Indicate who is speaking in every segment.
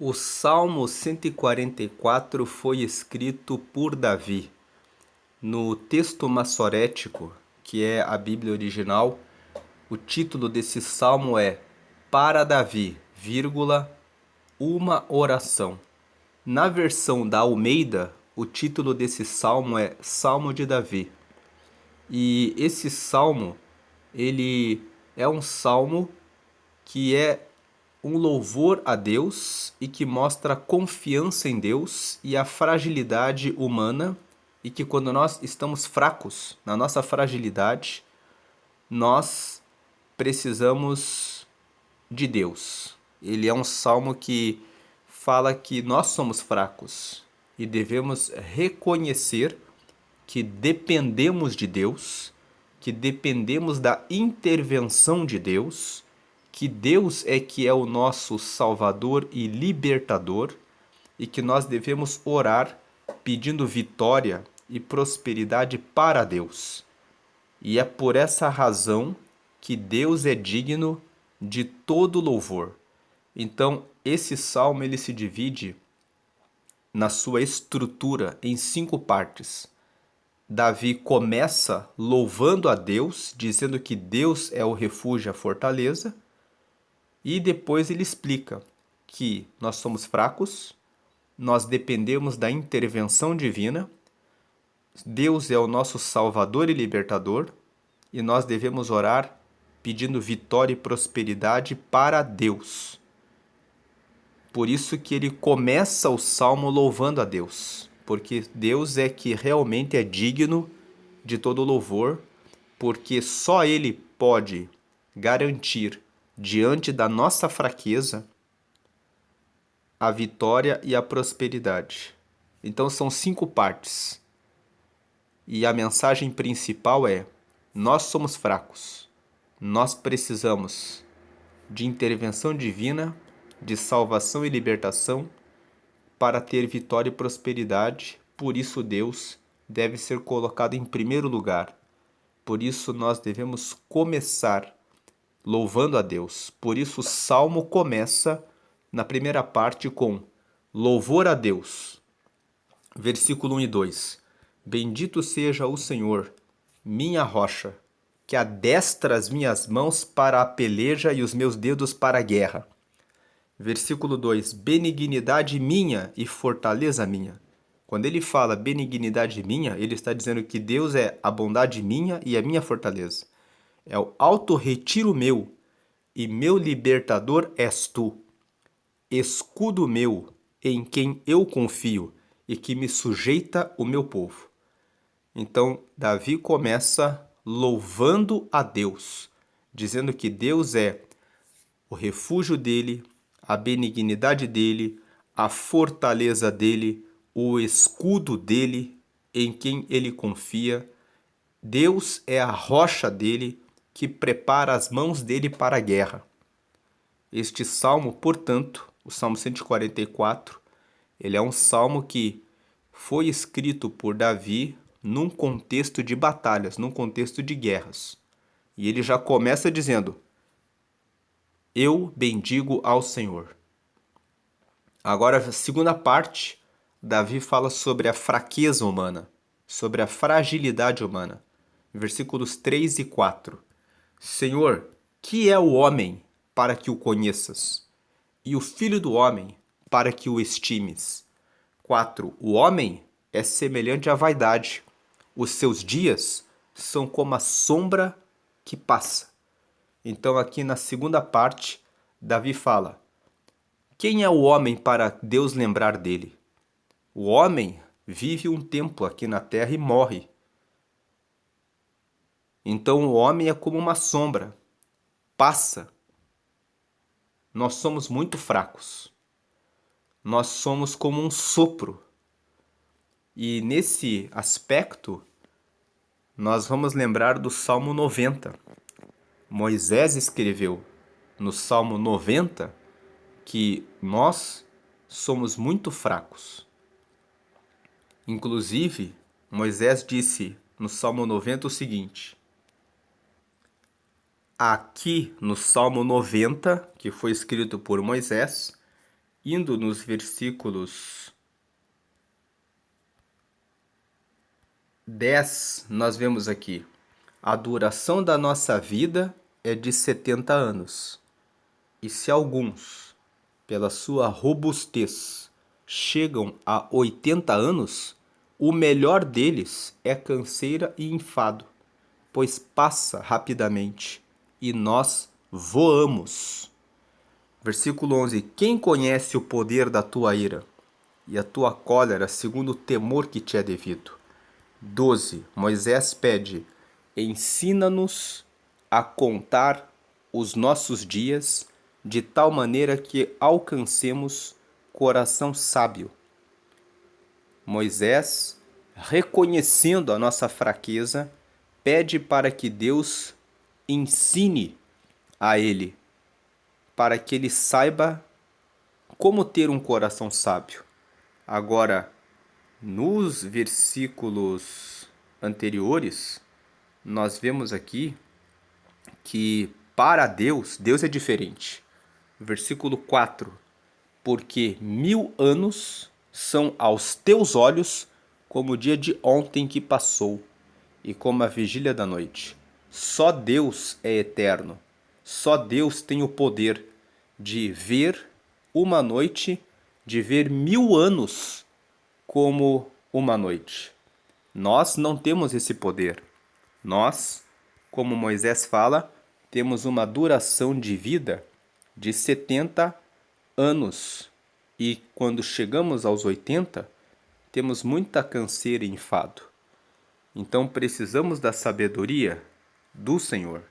Speaker 1: O Salmo 144 foi escrito por Davi. No texto massorético, que é a Bíblia original, o título desse salmo é Para Davi, vírgula, uma oração. Na versão da Almeida, o título desse salmo é Salmo de Davi. E esse salmo, ele é um salmo que é um louvor a Deus e que mostra confiança em Deus e a fragilidade humana, e que quando nós estamos fracos, na nossa fragilidade, nós precisamos de Deus. Ele é um salmo que fala que nós somos fracos e devemos reconhecer que dependemos de Deus, que dependemos da intervenção de Deus, que Deus é que é o nosso Salvador e Libertador e que nós devemos orar pedindo vitória e prosperidade para Deus. E é por essa razão que Deus é digno de todo louvor. Então, esse salmo ele se divide na sua estrutura em 5 partes. Davi começa louvando a Deus, dizendo que Deus é o refúgio e a fortaleza, e depois ele explica que nós somos fracos, nós dependemos da intervenção divina, Deus é o nosso Salvador e Libertador, e nós devemos orar pedindo vitória e prosperidade para Deus. Por isso que ele começa o salmo louvando a Deus, porque Deus é que realmente é digno de todo louvor, porque só Ele pode garantir, diante da nossa fraqueza, a vitória e a prosperidade. Então são 5 partes. E a mensagem principal é: nós somos fracos. Nós precisamos de intervenção divina, de salvação e libertação para ter vitória e prosperidade. Por isso Deus deve ser colocado em primeiro lugar. Por isso nós devemos começar louvando a Deus. Por isso o salmo começa na primeira parte com louvor a Deus. Versículo 1 e 2. Bendito seja o Senhor, minha rocha, que adestra as minhas mãos para a peleja e os meus dedos para a guerra. Versículo 2. Benignidade minha e fortaleza minha. Quando ele fala benignidade minha, ele está dizendo que Deus é a bondade minha e a minha fortaleza. É o alto retiro meu, e meu libertador és tu. Escudo meu, em quem eu confio, e que me sujeita o meu povo. Então, Davi começa louvando a Deus, dizendo que Deus é o refúgio dele, a benignidade dele, a fortaleza dele, o escudo dele, em quem ele confia. Deus é a rocha dele, que prepara as mãos dele para a guerra. Este salmo, portanto, o Salmo 144, ele é um salmo que foi escrito por Davi num contexto de batalhas, num contexto de guerras. E ele já começa dizendo: eu bendigo ao Senhor. Agora, a segunda parte, Davi fala sobre a fraqueza humana, sobre a fragilidade humana. Versículos 3 e 4. Senhor, que é o homem para que o conheças? E o filho do homem para que o estimes? 4. O homem é semelhante à vaidade. Os seus dias são como a sombra que passa. Então, aqui na segunda parte, Davi fala: quem é o homem para Deus lembrar dele? O homem vive um tempo aqui na terra e morre. Então, o homem é como uma sombra, passa. Nós somos muito fracos. Nós somos como um sopro. E nesse aspecto, nós vamos lembrar do Salmo 90. Moisés escreveu no Salmo 90 que nós somos muito fracos. Inclusive, Moisés disse no Salmo 90 o seguinte: aqui no Salmo 90, que foi escrito por Moisés, Indo nos versículos 10, nós vemos aqui: a duração da nossa vida é de 70 anos. E se alguns, pela sua robustez, chegam a 80 anos, o melhor deles é canseira e enfado, pois passa rapidamente, e nós voamos. Versículo 11: quem conhece o poder da tua ira e a tua cólera segundo o temor que te é devido? 12. Moisés pede: ensina-nos a contar os nossos dias de tal maneira que alcancemos coração sábio. Moisés, reconhecendo a nossa fraqueza, pede para que Deus ensine a ele, para que ele saiba como ter um coração sábio. Agora, nos versículos anteriores, nós vemos aqui que para Deus, Deus é diferente. Versículo 4: porque 1000 anos são aos teus olhos como o dia de ontem que passou, e como a vigília da noite. Só Deus é eterno. Só Deus tem o poder de ver uma noite, de ver 1000 anos como uma noite. Nós não temos esse poder. Nós, como Moisés fala, temos uma duração de vida de 70 anos. E quando chegamos aos 80, temos muita canseira e enfado. Então precisamos da sabedoria do Senhor.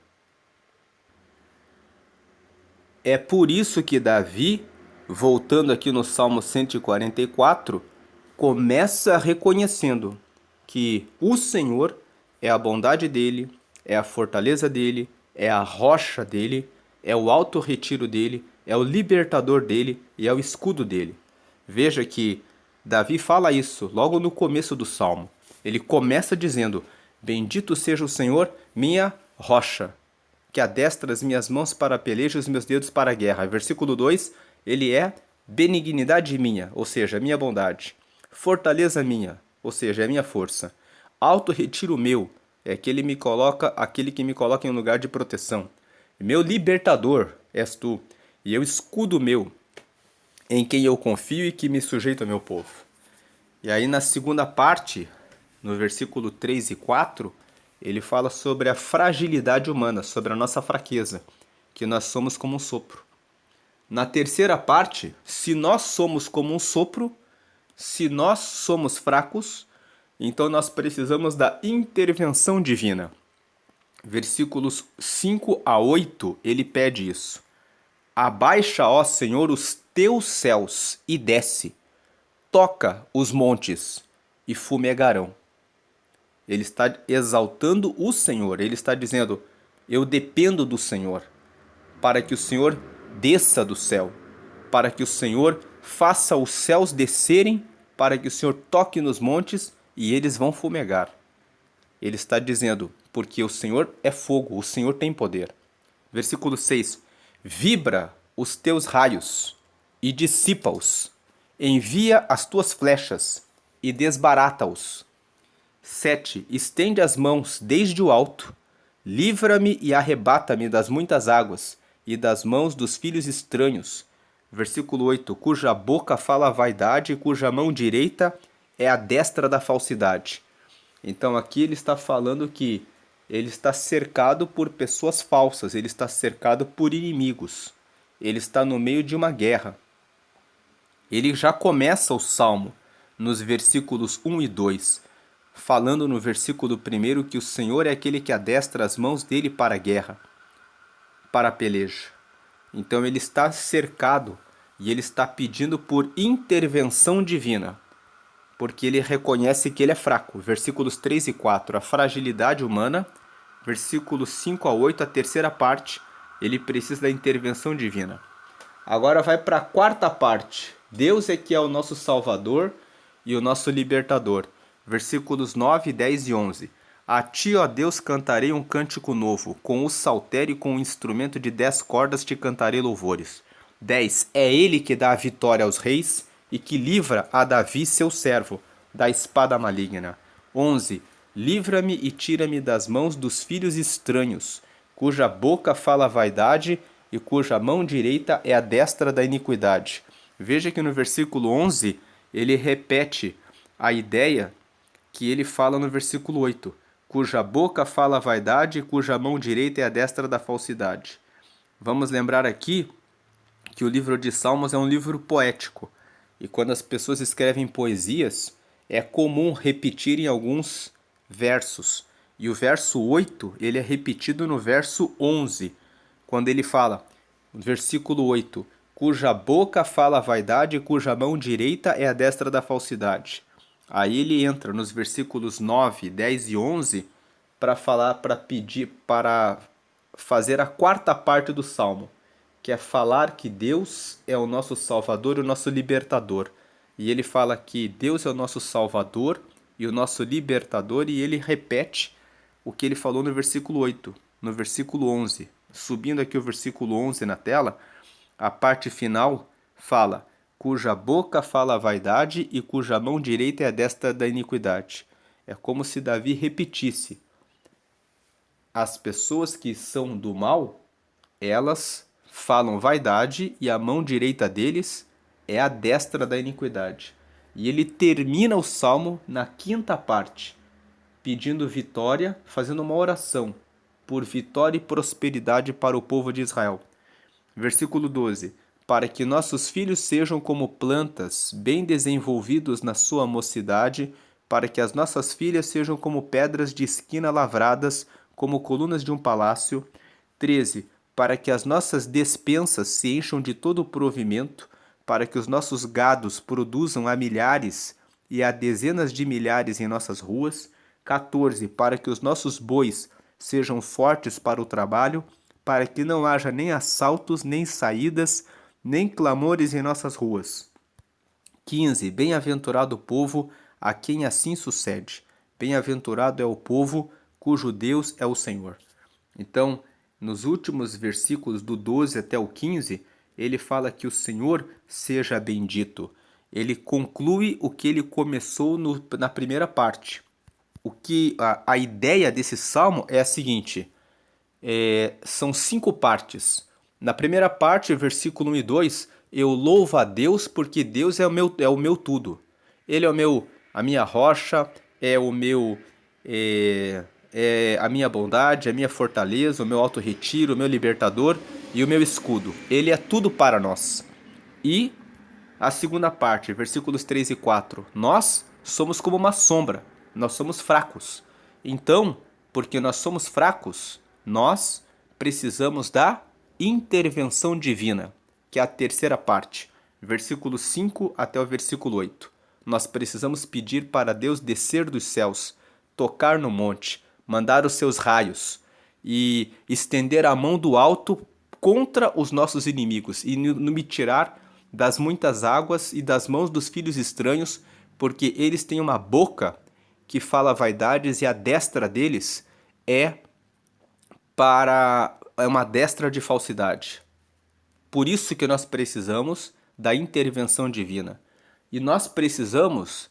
Speaker 1: É por isso que Davi, voltando aqui no Salmo 144, começa reconhecendo que o Senhor é a bondade dele, é a fortaleza dele, é a rocha dele, é o alto retiro dele, é o libertador dele e é o escudo dele. Veja que Davi fala isso logo no começo do Salmo. Ele começa dizendo: bendito seja o Senhor, minha rocha, que adestra as minhas mãos para a peleja e os meus dedos para a guerra. Versículo 2, ele é benignidade minha, ou seja, minha bondade. Fortaleza minha, ou seja, é minha força. Alto retiro meu, é aquele que me coloca em um lugar de proteção. Meu libertador és tu, e eu escudo meu, em quem eu confio e que me sujeito ao meu povo. E aí na segunda parte, no versículo 3 e 4, ele fala sobre a fragilidade humana, sobre a nossa fraqueza, que nós somos como um sopro. Na terceira parte, se nós somos como um sopro, se nós somos fracos, então nós precisamos da intervenção divina. Versículos 5 a 8, ele pede isso. Abaixa, ó Senhor, os teus céus e desce. Toca os montes e fumegarão. Ele está exaltando o Senhor. Ele está dizendo: eu dependo do Senhor, para que o Senhor desça do céu, para que o Senhor faça os céus descerem, para que o Senhor toque nos montes e eles vão fumegar. Ele está dizendo: porque o Senhor é fogo, o Senhor tem poder. Versículo 6. Vibra os teus raios e dissipa-os. Envia as tuas flechas e desbarata-os. 7. Estende as mãos desde o alto. Livra-me e arrebata-me das muitas águas e das mãos dos filhos estranhos. Versículo 8. Cuja boca fala a vaidade e cuja mão direita é a destra da falsidade. Então aqui ele está falando que ele está cercado por pessoas falsas, ele está cercado por inimigos, ele está no meio de uma guerra. Ele já começa o Salmo nos versículos 1 e 2, falando no versículo 1 que o Senhor é aquele que adestra as mãos dele para a guerra, para a peleja. Então ele está cercado e ele está pedindo por intervenção divina, porque ele reconhece que ele é fraco. Versículos 3 e 4, a fragilidade humana. Versículos 5 a 8, a terceira parte, ele precisa da intervenção divina. Agora vai para a quarta parte. Deus é que é o nosso Salvador e o nosso Libertador. Versículos 9, 10 e 11. A ti, ó Deus, cantarei um cântico novo. Com o saltério e com o instrumento de 10 cordas te cantarei louvores. 10. É ele que dá a vitória aos reis e que livra a Davi, seu servo, da espada maligna. 11. Livra-me e tira-me das mãos dos filhos estranhos, cuja boca fala vaidade e cuja mão direita é a destra da iniquidade. Veja que no versículo 11 ele repete a ideia que ele fala no versículo 8, cuja boca fala vaidade e cuja mão direita é a destra da falsidade. Vamos lembrar aqui que o livro de Salmos é um livro poético, e quando as pessoas escrevem poesias, é comum repetirem alguns versos. E o verso 8, ele é repetido no verso 11, quando ele fala, no versículo 8, cuja boca fala a vaidade e cuja mão direita é a destra da falsidade. Aí ele entra nos versículos 9, 10 e 11 para falar, para pedir, para fazer a quarta parte do salmo, que é falar que Deus é o nosso Salvador e o nosso Libertador. E ele fala que Deus é o nosso Salvador e o nosso Libertador, e ele repete o que ele falou no versículo 8, no versículo 11. Subindo aqui o versículo 11 na tela, a parte final fala, cuja boca fala a vaidade e cuja mão direita é a destra da iniquidade. É como se Davi repetisse, as pessoas que são do mal, elas falam vaidade e a mão direita deles é a destra da iniquidade. E ele termina o salmo na quinta parte, pedindo vitória, fazendo uma oração por vitória e prosperidade para o povo de Israel. Versículo 12. Para que nossos filhos sejam como plantas, bem desenvolvidos na sua mocidade, para que as nossas filhas sejam como pedras de esquina lavradas, como colunas de um palácio. 13. Para que as nossas despensas se encham de todo o provimento, para que os nossos gados produzam a milhares e a dezenas de milhares em nossas ruas. 14. Para que os nossos bois sejam fortes para o trabalho, para que não haja nem assaltos, nem saídas, nem clamores em nossas ruas. 15. Bem-aventurado o povo a quem assim sucede. Bem-aventurado é o povo cujo Deus é o Senhor. Então, nos últimos versículos do 12 até o 15, ele fala que o Senhor seja bendito. Ele conclui o que ele começou na primeira parte. A ideia desse salmo é a seguinte, são 5 partes. Na primeira parte, versículo 1 e 2, eu louvo a Deus porque Deus é o meu tudo. Ele é a minha rocha, é a minha bondade, a minha fortaleza, o meu alto retiro, o meu libertador e o meu escudo. Ele é tudo para nós. E a segunda parte, versículos 3 e 4. Nós somos como uma sombra, nós somos fracos. Então, porque nós somos fracos, nós precisamos da intervenção divina, que é a terceira parte, versículo 5 até o versículo 8. Nós precisamos pedir para Deus descer dos céus, tocar no monte, mandar os seus raios e estender a mão do alto contra os nossos inimigos e me tirar das muitas águas e das mãos dos filhos estranhos, porque eles têm uma boca que fala vaidades e a destra deles é uma destra de falsidade. Por isso que nós precisamos da intervenção divina. E nós precisamos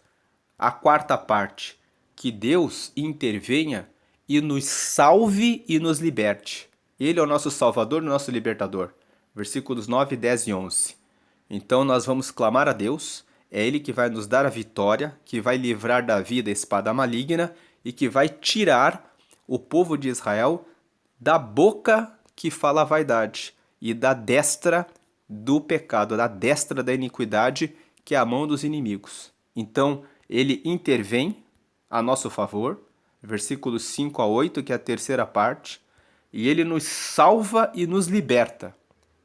Speaker 1: a quarta parte, que Deus intervenha e nos salve e nos liberte. Ele é o nosso Salvador e o nosso Libertador. Versículos 9, 10 e 11. Então nós vamos clamar a Deus, é Ele que vai nos dar a vitória, que vai livrar Davi da espada maligna e que vai tirar o povo de Israel da boca que fala a vaidade e da destra do pecado, da destra da iniquidade, que é a mão dos inimigos. Então Ele intervém a nosso favor, versículos 5 a 8, que é a terceira parte, e Ele nos salva e nos liberta.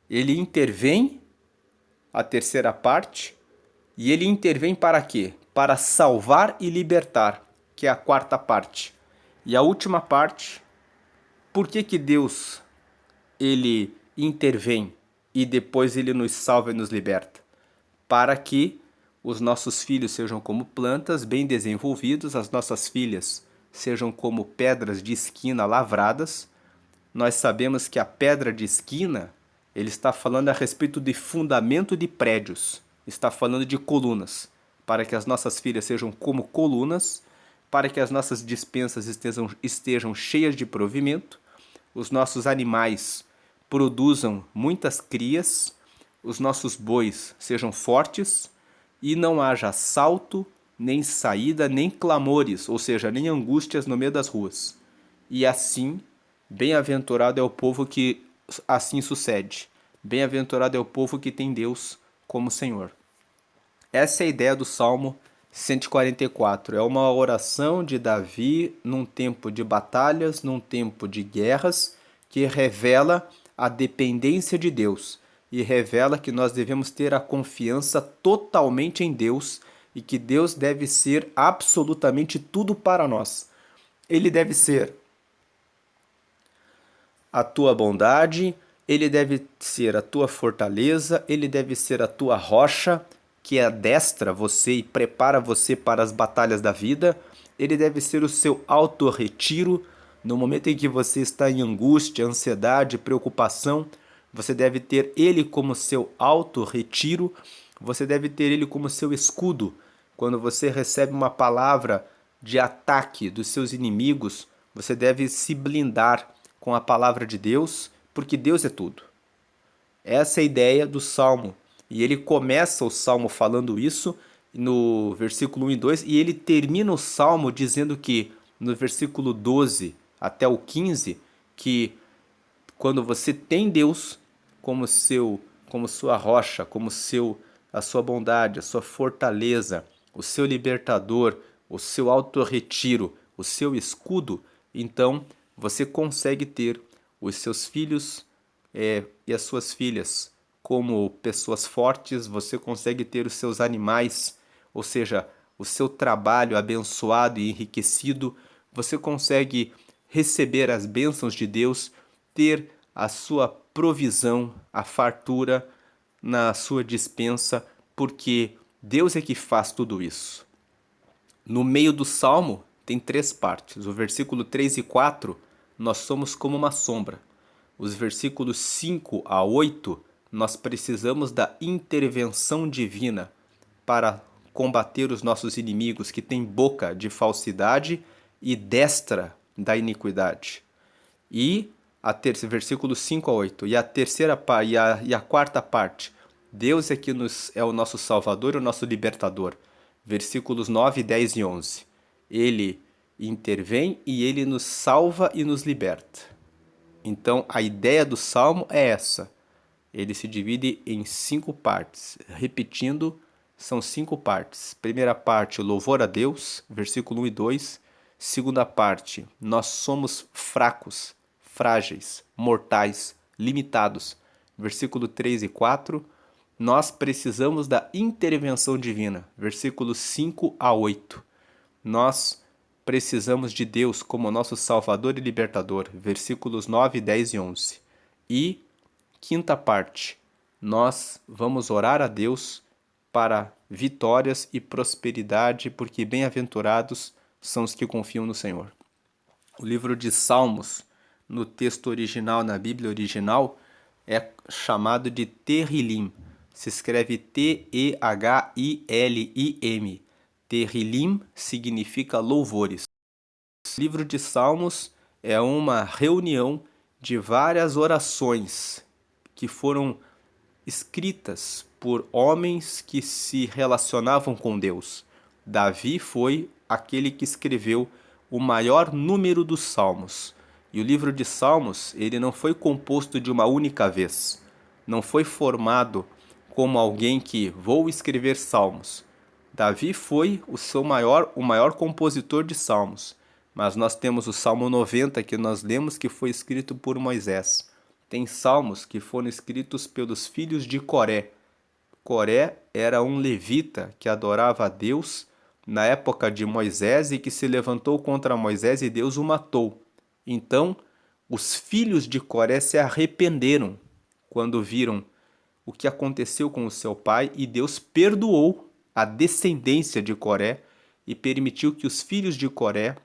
Speaker 1: Ele intervém, a terceira parte, e ele intervém para quê? Para salvar e libertar, que é a quarta parte. E a última parte, por que Deus ele intervém e depois ele nos salva e nos liberta? Para que os nossos filhos sejam como plantas bem desenvolvidos, as nossas filhas sejam como pedras de esquina lavradas. Nós sabemos que a pedra de esquina Ele está falando a respeito de fundamento de prédios, está falando de colunas, para que as nossas filhas sejam como colunas, para que as nossas despensas estejam cheias de provimento, os nossos animais produzam muitas crias, os nossos bois sejam fortes e não haja assalto, nem saída, nem clamores, ou seja, nem angústias no meio das ruas. E assim, bem-aventurado é o povo que assim sucede. Bem-aventurado é o povo que tem Deus como Senhor. Essa é a ideia do Salmo 144. É uma oração de Davi num tempo de batalhas, num tempo de guerras, que revela a dependência de Deus e revela que nós devemos ter a confiança totalmente em Deus e que Deus deve ser absolutamente tudo para nós. Ele deve ser a tua bondade, ele deve ser a tua fortaleza, ele deve ser a tua rocha, que adestra você e prepara você para as batalhas da vida. Ele deve ser o seu autorretiro. No momento em que você está em angústia, ansiedade, preocupação, você deve ter ele como seu autorretiro. Você deve ter ele como seu escudo. Quando você recebe uma palavra de ataque dos seus inimigos, você deve se blindar com a palavra de Deus, porque Deus é tudo. Essa é a ideia do Salmo. E ele começa o Salmo falando isso no versículo 1 e 2, e ele termina o Salmo dizendo que, no versículo 12 até o 15, que quando você tem Deus como sua rocha, a sua bondade, a sua fortaleza, o seu libertador, o seu autorretiro, o seu escudo, então você consegue ter os seus filhos e as suas filhas como pessoas fortes, você consegue ter os seus animais, ou seja, o seu trabalho abençoado e enriquecido, você consegue receber as bênçãos de Deus, ter a sua provisão, a fartura na sua despensa, porque Deus é que faz tudo isso. No meio do Salmo tem 3 partes. O versículo 3 e 4, nós somos como uma sombra. Os versículos 5 a 8, nós precisamos da intervenção divina para combater os nossos inimigos que têm boca de falsidade e destra da iniquidade. E versículo 5 a 8. E a terceira e a quarta parte, Deus é que é o nosso Salvador e o nosso Libertador. Versículos 9, 10 e 11. Ele intervém e ele nos salva e nos liberta. Então, a ideia do Salmo é essa. Ele se divide em 5 partes. Repetindo, são 5 partes. Primeira parte, louvor a Deus, versículo 1 e 2. Segunda parte, nós somos fracos, frágeis, mortais, limitados, versículo 3 e 4. Nós precisamos da intervenção divina, versículos 5 a 8. Nós precisamos de Deus como nosso Salvador e Libertador, versículos 9, 10 e 11. E, quinta parte, nós vamos orar a Deus para vitórias e prosperidade, porque bem-aventurados são os que confiam no Senhor. O livro de Salmos, no texto original, na Bíblia original, é chamado de Terrilim. Se escreve T-E-H-I-L-I-M. Terrilim significa louvores. O livro de Salmos é uma reunião de várias orações que foram escritas por homens que se relacionavam com Deus. Davi foi aquele que escreveu o maior número dos salmos. E o livro de Salmos, ele não foi composto de uma única vez. Não foi formado como alguém que vou escrever salmos. Davi foi o maior compositor de salmos. Mas nós temos o Salmo 90 que nós lemos que foi escrito por Moisés. Tem salmos que foram escritos pelos filhos de Coré. Coré era um levita que adorava a Deus na época de Moisés e que se levantou contra Moisés e Deus o matou. Então, os filhos de Coré se arrependeram quando viram o que aconteceu com o seu pai e Deus perdoou a descendência de Coré e permitiu que os filhos de Coré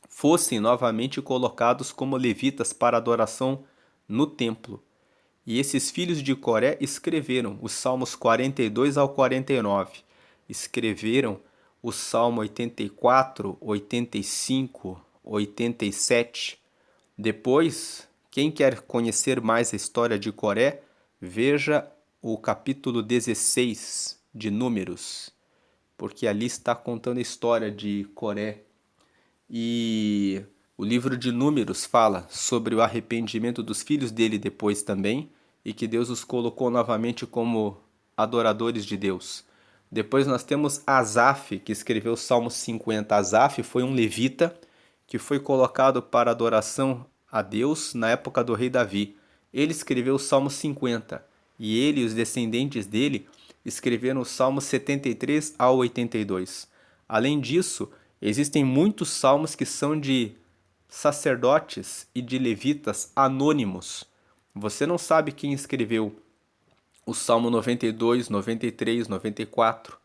Speaker 1: fossem novamente colocados como levitas para adoração no templo. E esses filhos de Coré escreveram os Salmos 42 ao 49. Escreveram o Salmo 84, 85, 87. Depois, quem quer conhecer mais a história de Coré, veja o capítulo 16 de Números, porque ali está contando a história de Coré. E o livro de Números fala sobre o arrependimento dos filhos dele depois também, e que Deus os colocou novamente como adoradores de Deus. Depois nós temos Asaf, que escreveu o Salmo 50. Asaf foi um levita que foi colocado para adoração a Deus na época do rei Davi. Ele escreveu o Salmo 50 e ele e os descendentes dele escreveram o Salmo 73 ao 82. Além disso, existem muitos salmos que são de sacerdotes e de levitas anônimos. Você não sabe quem escreveu o Salmo 92, 93, 94,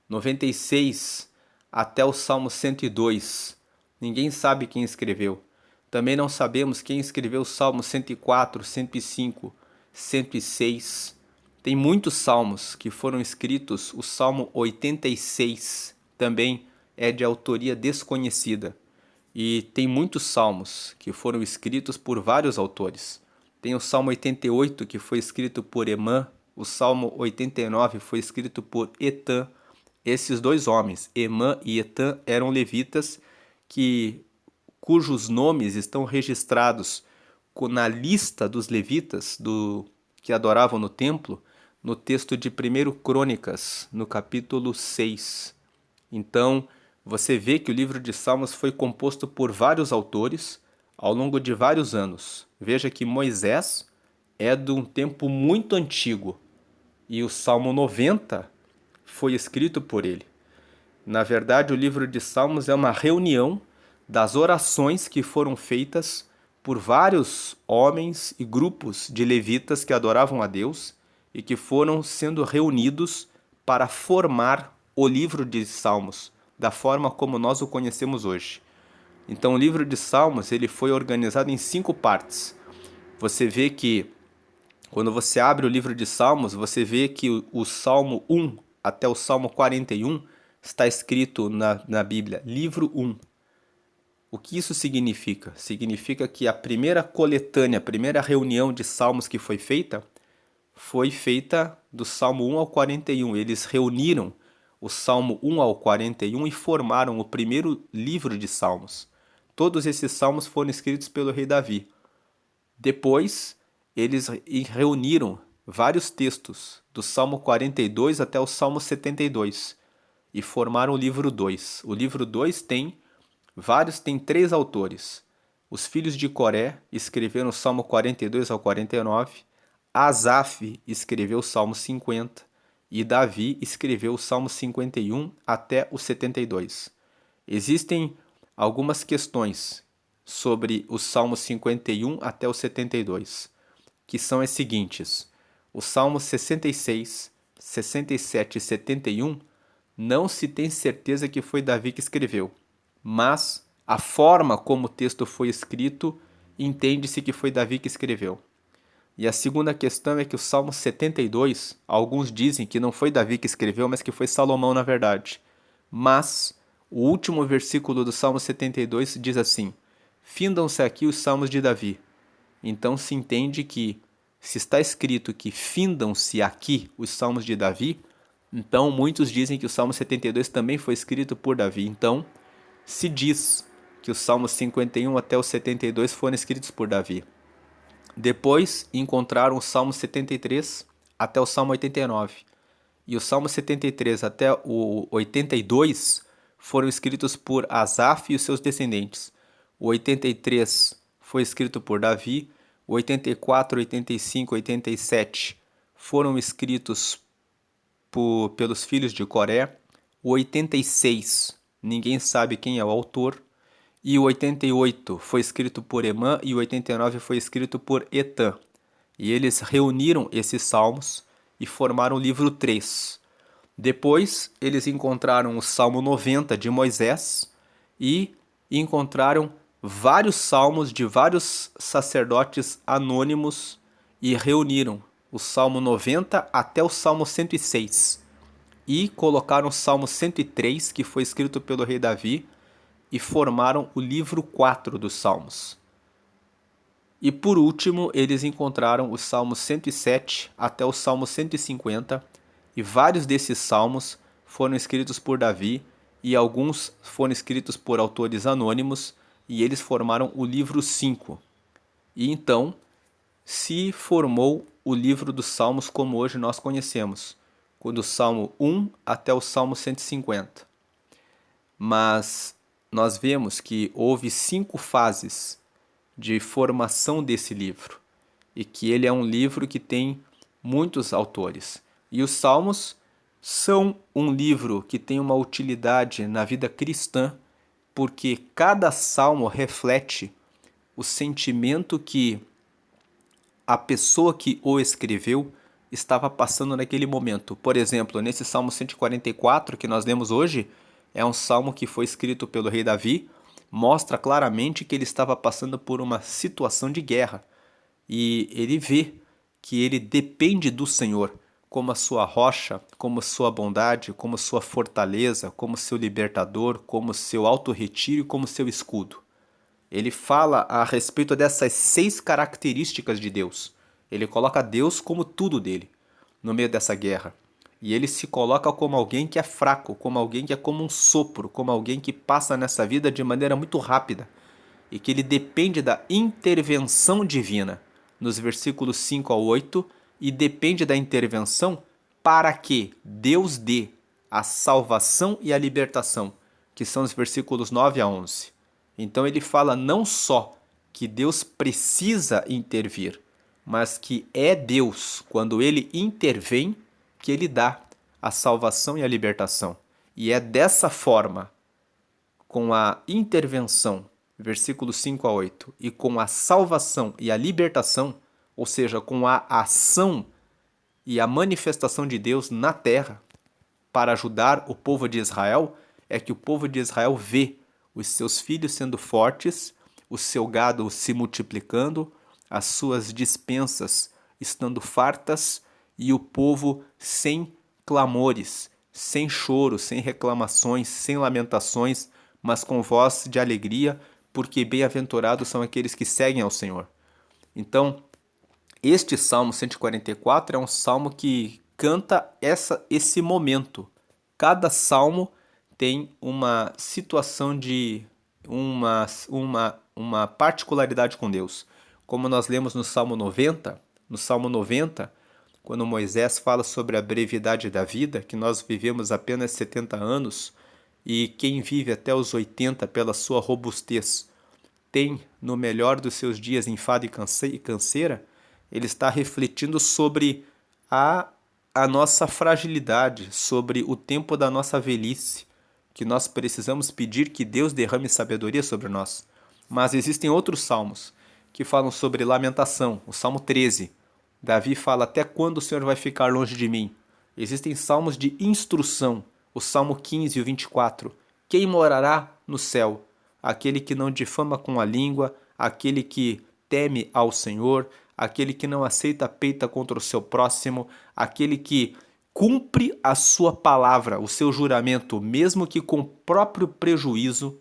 Speaker 1: 96 até o Salmo 102. Ninguém sabe quem escreveu. Também não sabemos quem escreveu o Salmo 104, 105, 106. Tem muitos salmos que foram escritos. O Salmo 86 também é de autoria desconhecida. E tem muitos salmos que foram escritos por vários autores. Tem o Salmo 88 que foi escrito por Emã. O Salmo 89 foi escrito por Etã. Esses dois homens, Emã e Etã, eram levitas cujos nomes estão registrados na lista dos levitas que adoravam no templo, no texto de 1 Crônicas, no capítulo 6. Então, você vê que o livro de Salmos foi composto por vários autores ao longo de vários anos. Veja que Moisés é de um tempo muito antigo e o Salmo 90 foi escrito por ele. Na verdade, o livro de Salmos é uma reunião das orações que foram feitas por vários homens e grupos de levitas que adoravam a Deus e que foram sendo reunidos para formar o livro de Salmos, da forma como nós o conhecemos hoje. Então, o livro de Salmos ele foi organizado em 5 partes. Você vê que, quando você abre o livro de Salmos, você vê que o Salmo 1 até o Salmo 41 está escrito na Bíblia, livro 1. O que isso significa? Significa que a primeira coletânea, a primeira reunião de salmos que foi feita do Salmo 1 ao 41. Eles reuniram o Salmo 1 ao 41 e formaram o primeiro livro de salmos. Todos esses salmos foram escritos pelo rei Davi. Depois, eles reuniram vários textos, do Salmo 42 até o Salmo 72, e formaram o livro 2. O livro 2 tem 3 autores. Os filhos de Coré escreveram o Salmo 42 ao 49, Asaf escreveu o Salmo 50 e Davi escreveu o Salmo 51 até o 72. Existem algumas questões sobre o Salmo 51 até o 72, que são as seguintes. O Salmo 66, 67 e 71 não se tem certeza que foi Davi que escreveu, mas a forma como o texto foi escrito, entende-se que foi Davi que escreveu. E a segunda questão é que o Salmo 72, alguns dizem que não foi Davi que escreveu, mas que foi Salomão na verdade. Mas o último versículo do Salmo 72 diz assim: findam-se aqui os salmos de Davi. Então se entende que, se está escrito que findam-se aqui os salmos de Davi, então muitos dizem que o Salmo 72 também foi escrito por Davi. Então se diz que os Salmos 51 até o 72 foram escritos por Davi. Depois encontraram o Salmo 73 até o Salmo 89. E o Salmo 73 até o 82 foram escritos por Asaf e os seus descendentes. O 83 foi escrito por Davi. O 84, 85, 87 foram escritos pelos filhos de Coré. O 86, ninguém sabe quem é o autor. E o 88 foi escrito por Emã e o 89 foi escrito por Etã. E eles reuniram esses salmos e formaram o livro 3. Depois, eles encontraram o Salmo 90 de Moisés e encontraram vários salmos de vários sacerdotes anônimos e reuniram o Salmo 90 até o Salmo 106 e colocaram o Salmo 103, que foi escrito pelo rei Davi, e formaram o livro 4 dos Salmos. E por último, eles encontraram o Salmo 107 até o Salmo 150, e vários desses salmos foram escritos por Davi e alguns foram escritos por autores anônimos, e eles formaram o livro 5. E então se formou o livro dos Salmos como hoje nós conhecemos, do Salmo 1 até o Salmo 150. Mas nós vemos que houve 5 fases de formação desse livro, e que ele é um livro que tem muitos autores. E os Salmos são um livro que tem uma utilidade na vida cristã, porque cada salmo reflete o sentimento que a pessoa que o escreveu estava passando naquele momento. Por exemplo, nesse Salmo 144 que nós lemos hoje, é um salmo que foi escrito pelo rei Davi, mostra claramente que ele estava passando por uma situação de guerra. E ele vê que ele depende do Senhor como a sua rocha, como a sua bondade, como a sua fortaleza, como seu libertador, como seu auto-retiro e como seu escudo. Ele fala a respeito dessas 6 características de Deus. Ele coloca Deus como tudo dele, no meio dessa guerra. E ele se coloca como alguém que é fraco, como alguém que é como um sopro, como alguém que passa nessa vida de maneira muito rápida. E que ele depende da intervenção divina, nos versículos 5 ao 8, e depende da intervenção para que Deus dê a salvação e a libertação, que são os versículos 9 a 11. Então ele fala não só que Deus precisa intervir, mas que é Deus, quando ele intervém, que ele dá a salvação e a libertação. E é dessa forma, com a intervenção, versículos 5 a 8, e com a salvação e a libertação, ou seja, com a ação e a manifestação de Deus na terra para ajudar o povo de Israel, é que o povo de Israel vê os seus filhos sendo fortes, o seu gado se multiplicando, as suas despensas estando fartas e o povo sem clamores, sem choro, sem reclamações, sem lamentações, mas com voz de alegria, porque bem-aventurados são aqueles que seguem ao Senhor. Então, este Salmo 144 é um salmo que canta esse momento. Cada salmo tem uma situação de uma particularidade com Deus. Como nós lemos no Salmo 90, quando Moisés fala sobre a brevidade da vida, que nós vivemos apenas 70 anos, e quem vive até os 80 pela sua robustez tem no melhor dos seus dias enfado e canseira, ele está refletindo sobre a nossa fragilidade, sobre o tempo da nossa velhice, que nós precisamos pedir que Deus derrame sabedoria sobre nós. Mas existem outros salmos que falam sobre lamentação, o Salmo 13. Davi fala, até quando o Senhor vai ficar longe de mim? Existem salmos de instrução, o Salmo 15 e o 24. Quem morará no céu? Aquele que não difama com a língua, aquele que teme ao Senhor, aquele que não aceita peita contra o seu próximo, aquele que cumpre a sua palavra, o seu juramento, mesmo que com próprio prejuízo.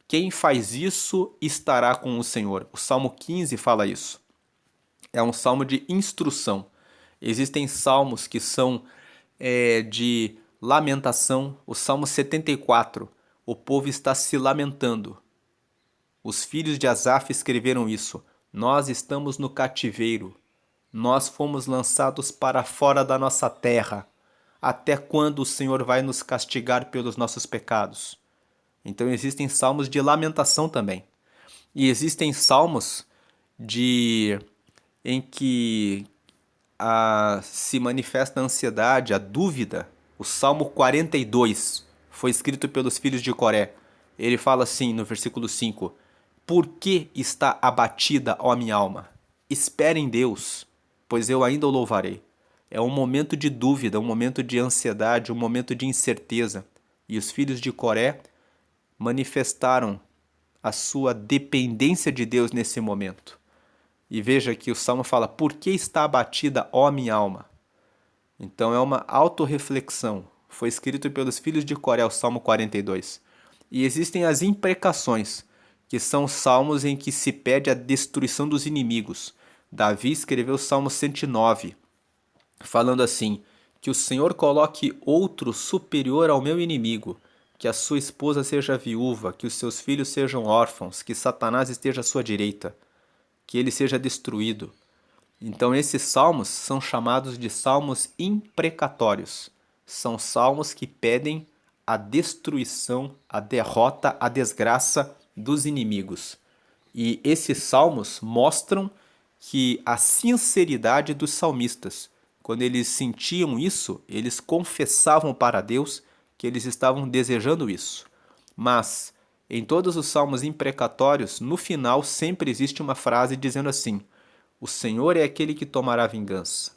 Speaker 1: Quem faz isso estará com o Senhor. O Salmo 15 fala isso. É um salmo de instrução. Existem salmos que são de lamentação. O Salmo 74, o povo está se lamentando. Os filhos de Asaf escreveram isso. Nós estamos no cativeiro. Nós fomos lançados para fora da nossa terra. Até quando o Senhor vai nos castigar pelos nossos pecados? Então existem salmos de lamentação também. E existem salmos em que se manifesta a ansiedade, a dúvida. O Salmo 42 foi escrito pelos filhos de Coré. Ele fala assim no versículo 5: Por que está abatida, ó minha alma? Espere em Deus, pois eu ainda o louvarei. É um momento de dúvida, um momento de ansiedade, um momento de incerteza. E os filhos de Coré manifestaram a sua dependência de Deus nesse momento. E veja que o Salmo fala, por que está abatida, ó minha alma? Então é uma autorreflexão. Foi escrito pelos filhos de Coré, o Salmo 42. E existem as imprecações, que são salmos em que se pede a destruição dos inimigos. Davi escreveu o Salmo 109, falando assim, que o Senhor coloque outro superior ao meu inimigo, que a sua esposa seja viúva, que os seus filhos sejam órfãos, que Satanás esteja à sua direita, que ele seja destruído. Então esses salmos são chamados de salmos imprecatórios. São salmos que pedem a destruição, a derrota, a desgraça dos inimigos. E esses salmos mostram que a sinceridade dos salmistas, quando eles sentiam isso, eles confessavam para Deus que eles estavam desejando isso. Mas em todos os salmos imprecatórios, no final sempre existe uma frase dizendo assim: o Senhor é aquele que tomará vingança.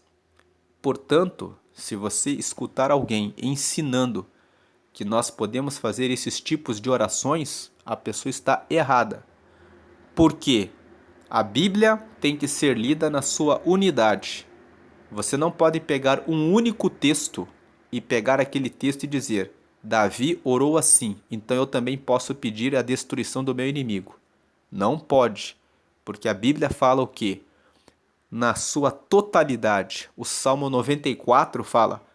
Speaker 1: Portanto, se você escutar alguém ensinando que nós podemos fazer esses tipos de orações, a pessoa está errada. Por quê? A Bíblia tem que ser lida na sua unidade. Você não pode pegar um único texto e pegar aquele texto e dizer: Davi orou assim, então eu também posso pedir a destruição do meu inimigo. Não pode, porque a Bíblia fala o quê? Na sua totalidade, o Salmo 94 fala: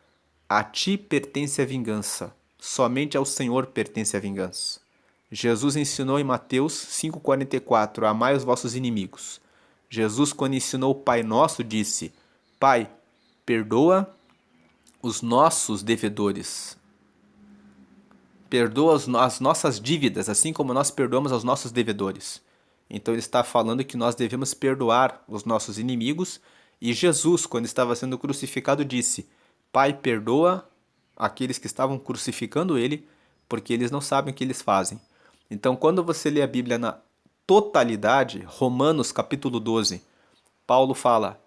Speaker 1: a ti pertence a vingança, somente ao Senhor pertence a vingança. Jesus ensinou em Mateus 5,44: amai os vossos inimigos. Jesus, quando ensinou o Pai Nosso, disse: Pai, perdoa os nossos devedores. Perdoa as nossas dívidas, assim como nós perdoamos aos nossos devedores. Então ele está falando que nós devemos perdoar os nossos inimigos. E Jesus, quando estava sendo crucificado, disse: Pai, perdoa aqueles que estavam crucificando ele, porque eles não sabem o que eles fazem. Então, quando você lê a Bíblia na totalidade, Romanos capítulo 12, Paulo fala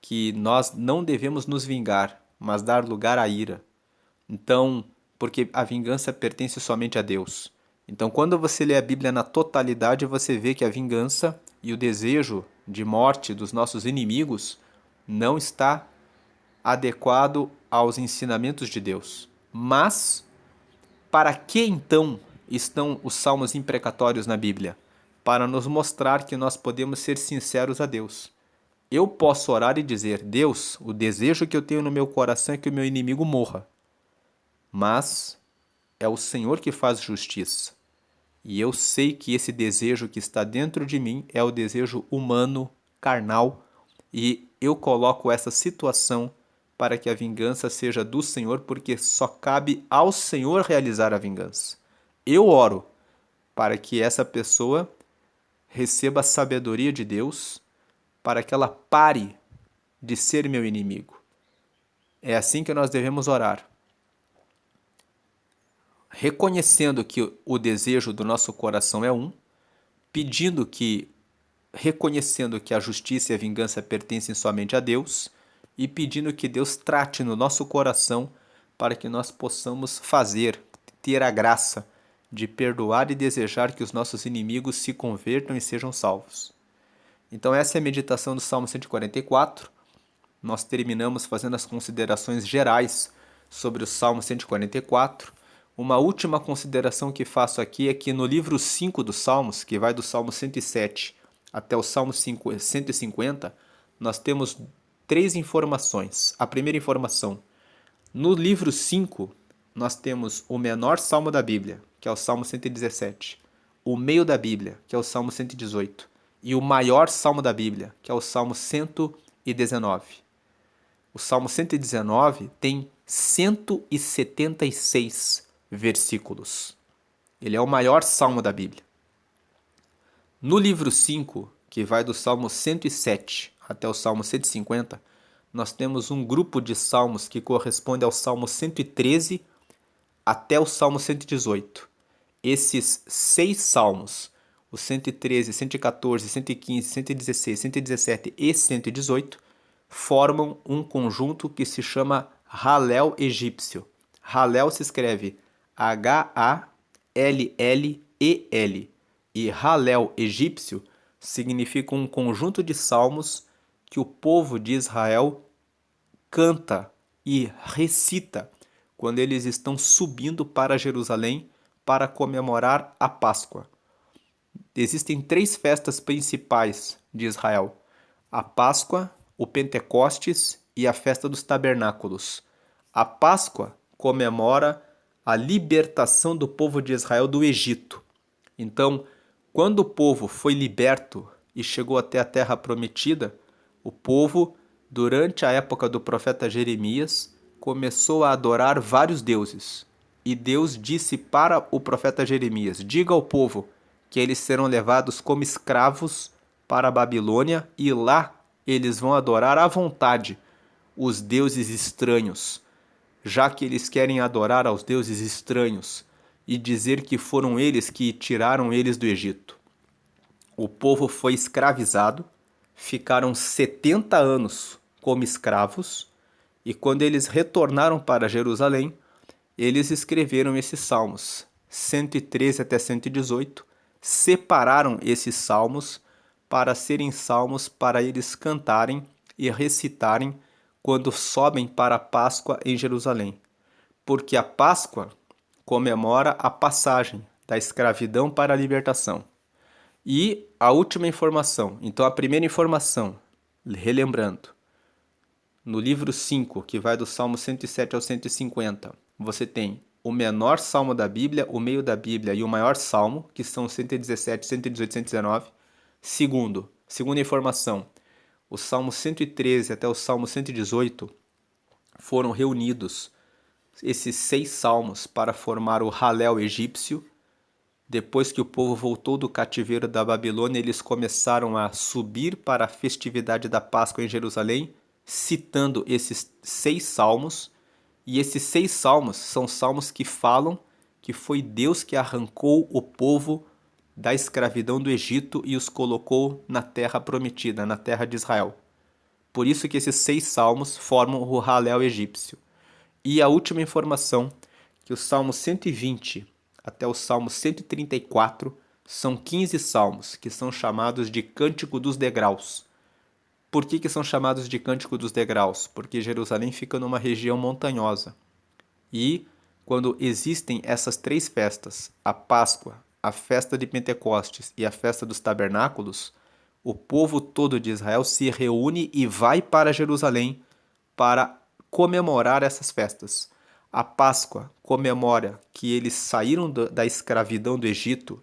Speaker 1: que nós não devemos nos vingar, mas dar lugar à ira. Então, porque a vingança pertence somente a Deus. Então, quando você lê a Bíblia na totalidade, você vê que a vingança e o desejo de morte dos nossos inimigos não está adequado aos ensinamentos de Deus. Mas, para que então estão os salmos imprecatórios na Bíblia? Para nos mostrar que nós podemos ser sinceros a Deus. Eu posso orar e dizer: Deus, o desejo que eu tenho no meu coração é que o meu inimigo morra. Mas é o Senhor que faz justiça. E eu sei que esse desejo que está dentro de mim é o desejo humano, carnal, e eu coloco essa situação para que a vingança seja do Senhor, porque só cabe ao Senhor realizar a vingança. Eu oro para que essa pessoa receba a sabedoria de Deus, para que ela pare de ser meu inimigo. É assim que nós devemos orar. Reconhecendo que o desejo do nosso coração é um, pedindo que, reconhecendo que a justiça e a vingança pertencem somente a Deus, e pedindo que Deus trate no nosso coração para que nós possamos fazer, ter a graça de perdoar e desejar que os nossos inimigos se convertam e sejam salvos. Então essa é a meditação do Salmo 144. Nós terminamos fazendo as considerações gerais sobre o Salmo 144. Uma última consideração que faço aqui é que no livro 5 dos Salmos, que vai do Salmo 107 até o Salmo 150, nós temos 3 informações. A primeira informação: no livro 5, nós temos o menor salmo da Bíblia, que é o Salmo 117, o meio da Bíblia, que é o Salmo 118, e o maior salmo da Bíblia, que é o Salmo 119. O Salmo 119 tem 176 versículos. Ele é o maior salmo da Bíblia. No livro 5, que vai do Salmo 107 até o Salmo 150, nós temos um grupo de salmos que corresponde ao Salmo 113 até o Salmo 118. Esses 6 salmos, os 113, 114, 115, 116, 117 e 118, formam um conjunto que se chama Halel egípcio. Halel se escreve H-A-L-L-E-L e Halel egípcio significa um conjunto de salmos que o povo de Israel canta e recita quando eles estão subindo para Jerusalém para comemorar a Páscoa. Existem 3 festas principais de Israel: a Páscoa, o Pentecostes e a festa dos tabernáculos. A Páscoa comemora a libertação do povo de Israel do Egito. Então, quando o povo foi liberto e chegou até a terra prometida, o povo, durante a época do profeta Jeremias, começou a adorar vários deuses. E Deus disse para o profeta Jeremias: diga ao povo que eles serão levados como escravos para a Babilônia e lá eles vão adorar à vontade os deuses estranhos, já que eles querem adorar aos deuses estranhos e dizer que foram eles que tiraram eles do Egito. O povo foi escravizado, ficaram 70 anos como escravos, e quando eles retornaram para Jerusalém, eles escreveram esses salmos, 113 até 118, separaram esses salmos para serem salmos para eles cantarem e recitarem quando sobem para a Páscoa em Jerusalém. Porque a Páscoa comemora a passagem da escravidão para a libertação. E a última informação, então a primeira informação, relembrando, no livro 5, que vai do Salmo 107 ao 150, você tem o menor salmo da Bíblia, o meio da Bíblia e o maior salmo, que são 117, 118, 119. Segunda informação, o Salmo 113 até o Salmo 118 foram reunidos esses 6 salmos para formar o Halel egípcio. Depois que o povo voltou do cativeiro da Babilônia, eles começaram a subir para a festividade da Páscoa em Jerusalém, citando esses 6 salmos. E esses 6 salmos são salmos que falam que foi Deus que arrancou o povo da escravidão do Egito e os colocou na terra prometida, na terra de Israel. Por isso que esses 6 salmos formam o Halel egípcio. E a última informação, que o Salmo 120 até o Salmo 134 são 15 salmos, que são chamados de Cântico dos Degraus. Por que são chamados de Cântico dos Degraus? Porque Jerusalém fica numa região montanhosa. E quando existem essas 3 festas, a Páscoa, a festa de Pentecostes e a festa dos tabernáculos, o povo todo de Israel se reúne e vai para Jerusalém para comemorar essas festas. A Páscoa comemora que eles saíram da escravidão do Egito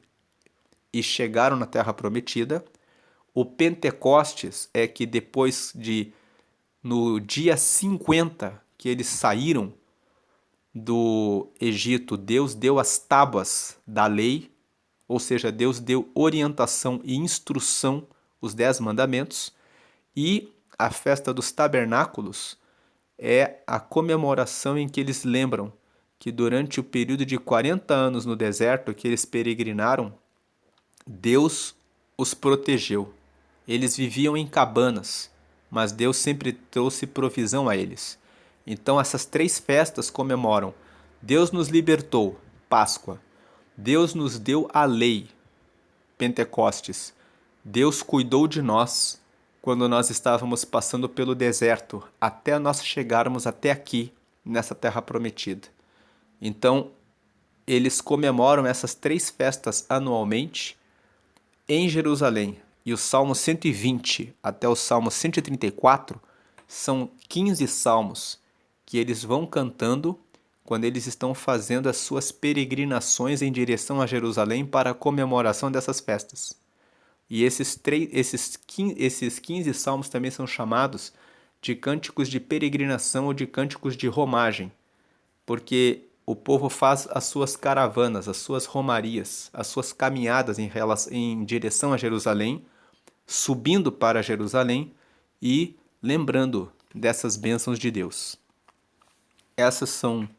Speaker 1: e chegaram na Terra Prometida. O Pentecostes é que depois de, no dia 50, que eles saíram do Egito, Deus deu as tábuas da lei, ou seja, Deus deu orientação e instrução, os 10 mandamentos, e a festa dos tabernáculos é a comemoração em que eles lembram que durante o período de 40 anos no deserto que eles peregrinaram, Deus os protegeu. Eles viviam em cabanas, mas Deus sempre trouxe provisão a eles. Então essas 3 festas comemoram: Deus nos libertou, Páscoa. Deus nos deu a lei, Pentecostes. Deus cuidou de nós quando nós estávamos passando pelo deserto, até nós chegarmos até aqui, nessa terra prometida. Então, eles comemoram essas 3 festas anualmente em Jerusalém. E o Salmo 120 até o Salmo 134 são 15 salmos que eles vão cantando quando eles estão fazendo as suas peregrinações em direção a Jerusalém para a comemoração dessas festas. E esses 15 salmos também são chamados de cânticos de peregrinação ou de cânticos de romagem, porque o povo faz as suas caravanas, as suas romarias, as suas caminhadas em direção a Jerusalém, subindo para Jerusalém e lembrando dessas bênçãos de Deus. Essas são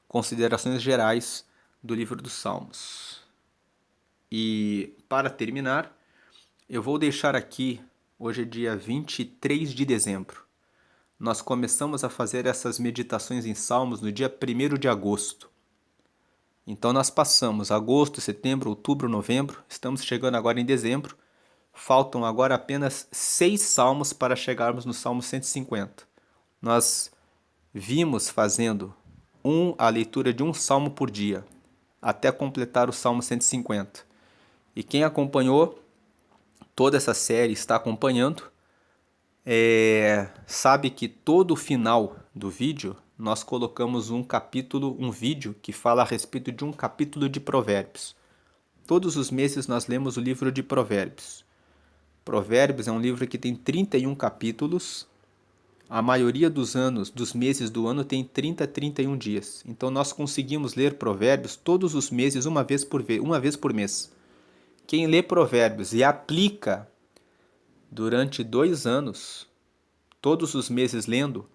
Speaker 1: considerações gerais do livro dos Salmos. E para terminar, eu vou deixar aqui, hoje é dia 23 de dezembro. Nós começamos a fazer essas meditações em Salmos no dia 1º de agosto. Então nós passamos agosto, setembro, outubro, novembro, estamos chegando agora em dezembro, Faltam agora apenas 6 salmos para chegarmos no Salmo 150. Nós vimos fazendo a leitura de um salmo por dia, até completar o Salmo 150. E quem acompanhou toda essa série, está acompanhando, sabe que todo o final do vídeo nós colocamos um vídeo que fala a respeito de um capítulo de Provérbios. Todos os meses nós lemos o livro de Provérbios. Provérbios é um livro que tem 31 capítulos. A maioria dos meses do ano tem 30 a 31 dias. Então nós conseguimos ler Provérbios todos os meses, uma vez por mês. Quem lê Provérbios e aplica durante 2 anos, todos os meses lendo,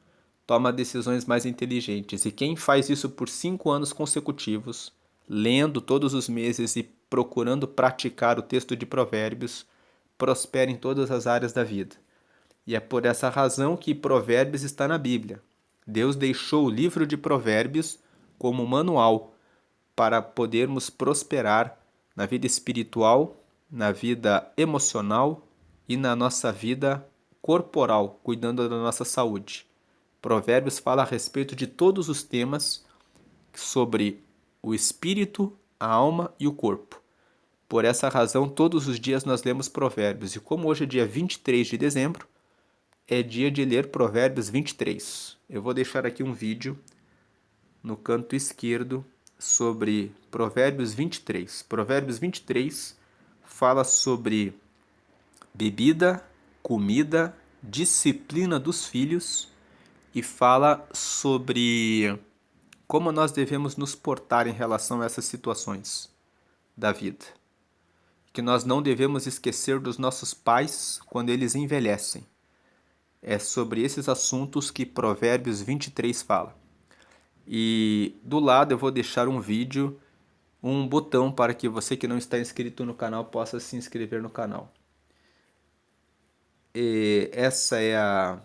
Speaker 1: toma decisões mais inteligentes. E quem faz isso por 5 anos consecutivos, lendo todos os meses e procurando praticar o texto de Provérbios, prospera em todas as áreas da vida. E é por essa razão que Provérbios está na Bíblia. Deus deixou o livro de Provérbios como manual para podermos prosperar na vida espiritual, na vida emocional e na nossa vida corporal, cuidando da nossa saúde. Provérbios fala a respeito de todos os temas sobre o espírito, a alma e o corpo. Por essa razão, todos os dias nós lemos Provérbios. E como hoje é dia 23 de dezembro, é dia de ler Provérbios 23. Eu vou deixar aqui um vídeo no canto esquerdo sobre Provérbios 23. Provérbios 23 fala sobre bebida, comida, disciplina dos filhos e fala sobre como nós devemos nos portar em relação a essas situações da vida. Que nós não devemos esquecer dos nossos pais quando eles envelhecem. É sobre esses assuntos que Provérbios 23 fala. E do lado eu vou deixar um vídeo, um botão para que você que não está inscrito no canal possa se inscrever no canal. E essa é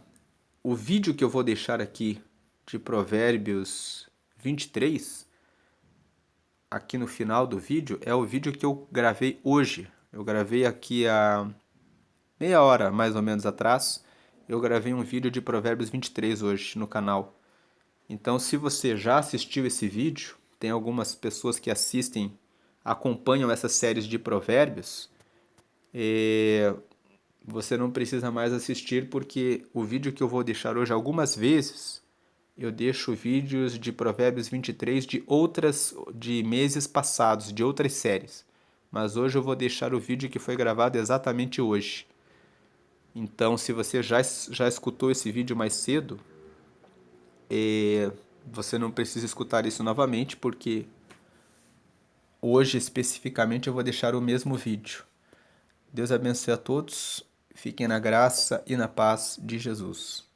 Speaker 1: o vídeo que eu vou deixar aqui de Provérbios 23. Aqui no final do vídeo é o vídeo que eu gravei hoje. Eu gravei aqui há meia hora mais ou menos atrás. Eu gravei um vídeo de Provérbios 23 hoje no canal. Então, se você já assistiu esse vídeo, tem algumas pessoas que acompanham essas séries de provérbios, você não precisa mais assistir, porque o vídeo que eu vou deixar hoje, algumas vezes, eu deixo vídeos de Provérbios 23 de meses passados, de outras séries. Mas hoje eu vou deixar o vídeo que foi gravado exatamente hoje. Então, se você já escutou esse vídeo mais cedo, você não precisa escutar isso novamente, porque hoje especificamente eu vou deixar o mesmo vídeo. Deus abençoe a todos, fiquem na graça e na paz de Jesus.